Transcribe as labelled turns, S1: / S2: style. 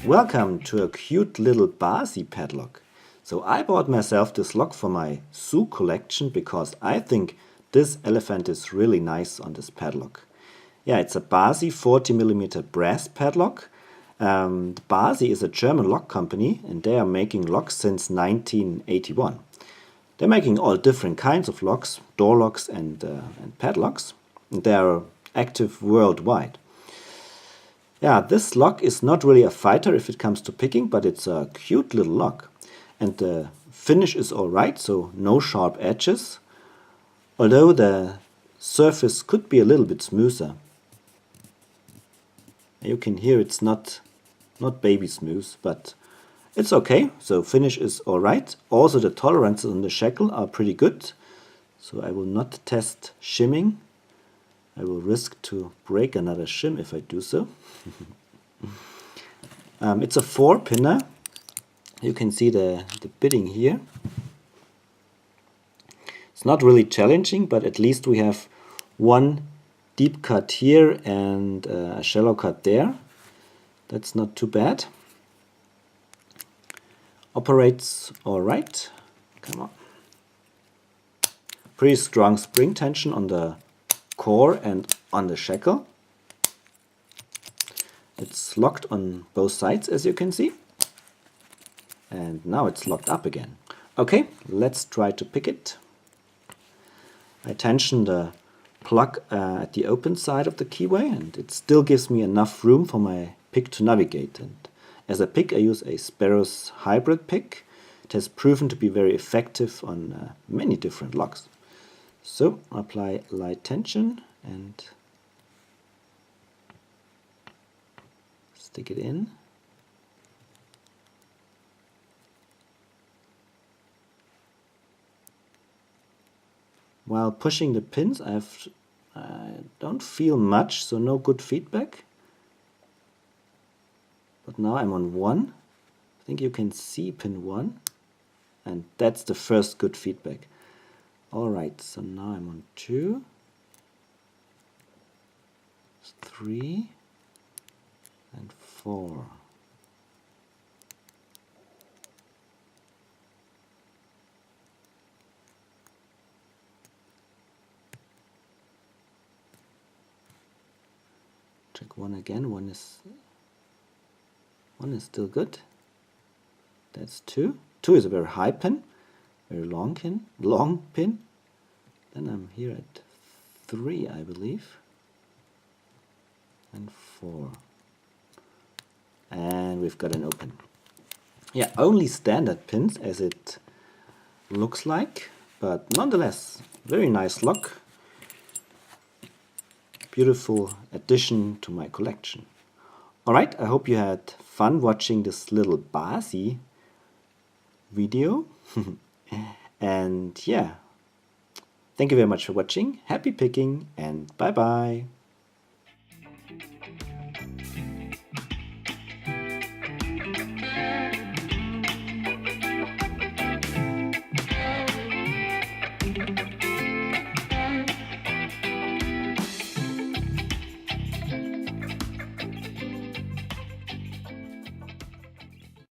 S1: Welcome to a cute little BASI padlock. So I bought myself this lock for my zoo collection because I think this elephant is really nice on this padlock. Yeah, it's a BASI 40mm brass padlock. BASI is a German lock company and they are making locks since 1981. They're making all different kinds of locks, door locks and padlocks. And they are active worldwide. Yeah, this lock is not really a fighter if it comes to picking, but it's a cute little lock. And the finish is alright, so no sharp edges. Although the surface could be a little bit smoother. You can hear it's not baby smooth, but it's okay. So finish is alright. Also the tolerances on the shackle are pretty good. So I will not test shimming. I will risk to break another shim if I do so. It's a 4-pinner. You can see the bitting here. It's not really challenging, but at least we have one deep cut here and a shallow cut there. That's not too bad. Operates alright. Come on. Pretty strong spring tension on the core and on the shackle. It's locked on both sides, as you can see. And now it's locked up again. Okay, let's try to pick it. I tension the plug at the open side of the keyway, and it still gives me enough room for my pick to navigate. And as a pick, I use a Sparrow's hybrid pick. It has proven to be very effective on many different locks. So apply light tension and stick it in. While pushing the pins, I don't feel much, so no good feedback. But now I'm on 1. I think you can see pin 1, and that's the first good feedback. Alright, so now I'm on 2, 3, and 4. Check 1 again. One is still good. That's 2. 2 is a very high pin, very long pin. Then I'm here at 3, I believe, and 4. And we've got an open. Yeah, only standard pins as it looks like, but nonetheless, very nice lock. Beautiful addition to my collection. Alright, I hope you had fun watching this little BASI video. And yeah, thank you very much for watching. Happy picking and bye bye.